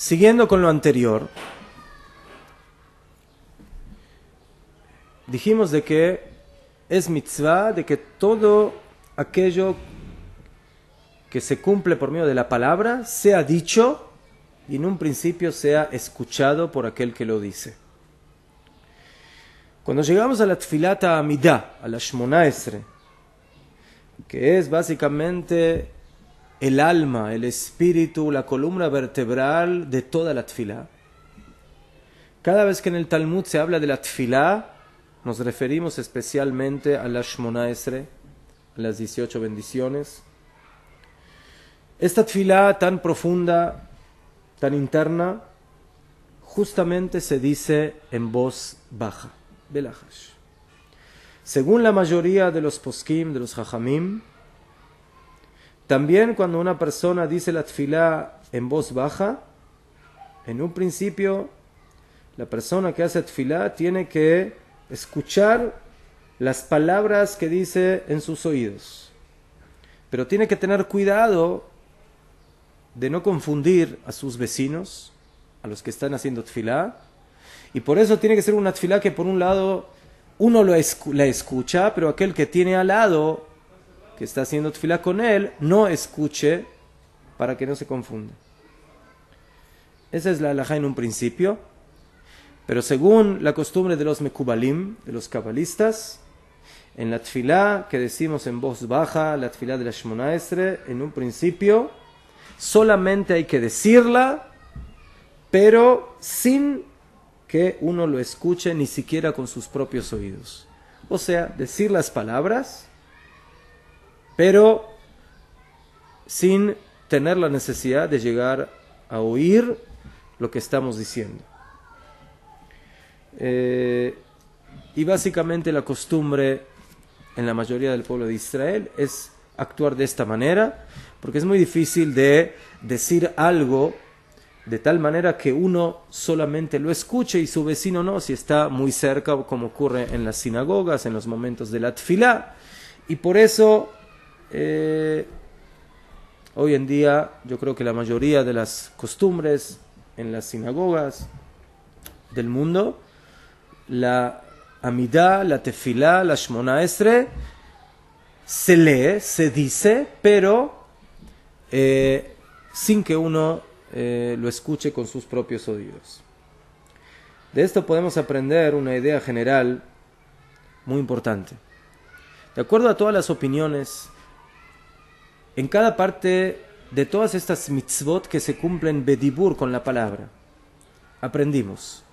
Siguiendo con lo anterior, dijimos de que es mitzvah, de que todo aquello que se cumple por medio de la palabra sea dicho y en un principio sea escuchado por aquel que lo dice. Cuando llegamos a la Tfilat Amidah, a la Shmona Esre, que es básicamente el alma, el espíritu, la columna vertebral de toda la Tfilá. Cada vez que en el Talmud se habla de la Tfilá, nos referimos especialmente a la Shmona Esre, a las 18 bendiciones. Esta Tfilá tan profunda, tan interna, justamente se dice en voz baja, Belahash. Según la mayoría de los poskim, de los jajamim, también cuando una persona dice la tfilá en voz baja, en un principio la persona que hace tfilá tiene que escuchar las palabras que dice en sus oídos. Pero tiene que tener cuidado de no confundir a sus vecinos, a los que están haciendo tfilá, y por eso tiene que ser una tfilá que por un lado uno la escucha, pero aquel que tiene al lado, que está haciendo tfilá con él, no escuche para que no se confunda. Esa es la halajá en un principio, pero según la costumbre de los mekubalim, de los cabalistas, en la tfilá que decimos en voz baja, la tfilá de la Shmona Esre, en un principio solamente hay que decirla, pero sin que uno lo escuche ni siquiera con sus propios oídos. O sea, decir las palabras, pero sin tener la necesidad de llegar a oír lo que estamos diciendo. Y básicamente la costumbre en la mayoría del pueblo de Israel es actuar de esta manera, porque es muy difícil de decir algo de tal manera que uno solamente lo escuche y su vecino no, si está muy cerca, como ocurre en las sinagogas, en los momentos de la tfilá. Y por eso, hoy en día, yo creo que la mayoría de las costumbres en las sinagogas del mundo, la Amidah, la Tefilá, la Shmona Esre, se lee, se dice, pero sin que uno lo escuche con sus propios oídos. De esto podemos aprender una idea general muy importante. De acuerdo a todas las opiniones, en cada parte de todas estas mitzvot que se cumplen bedibur con la palabra, aprendimos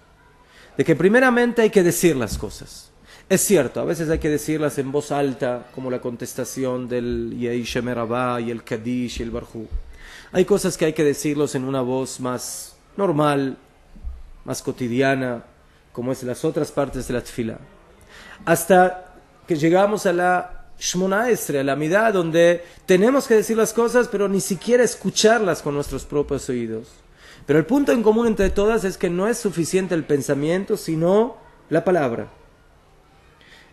de que primeramente hay que decir las cosas. Es cierto, a veces hay que decirlas en voz alta, como la contestación del Yehi Shemer Rabá y el Kadish y el Barjú. Hay cosas que hay que decirlos en una voz más normal, más cotidiana, como es las otras partes de la tefilá. Hasta que llegamos a la Shmona Esre, a la Amidah, donde tenemos que decir las cosas, pero ni siquiera escucharlas con nuestros propios oídos. Pero el punto en común entre todas es que no es suficiente el pensamiento, sino la palabra.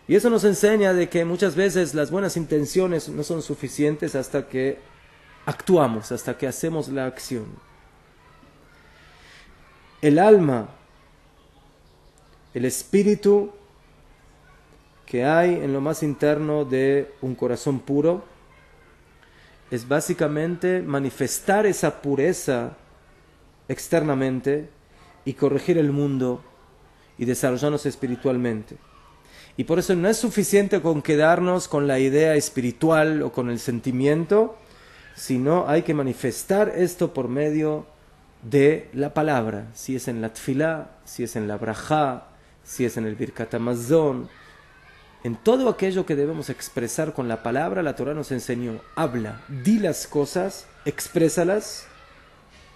Y eso nos enseña de que muchas veces las buenas intenciones no son suficientes hasta que actuamos, hasta que hacemos la acción. El alma, el espíritu que hay en lo más interno de un corazón puro, es básicamente manifestar esa pureza externamente y corregir el mundo y desarrollarnos espiritualmente. Y por eso no es suficiente con quedarnos con la idea espiritual o con el sentimiento, sino hay que manifestar esto por medio de la palabra, si es en la tfilá, si es en la brajá, si es en el birkat hamazon. En todo aquello que debemos expresar con la palabra, la Torah nos enseñó: habla, di las cosas, exprésalas,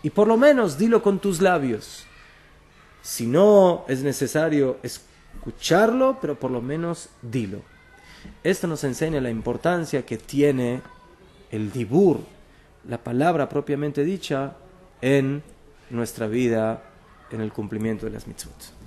y por lo menos dilo con tus labios. Si no es necesario escucharlo, pero por lo menos dilo. Esto nos enseña la importancia que tiene el dibur, la palabra propiamente dicha, en nuestra vida, en el cumplimiento de las mitzvot.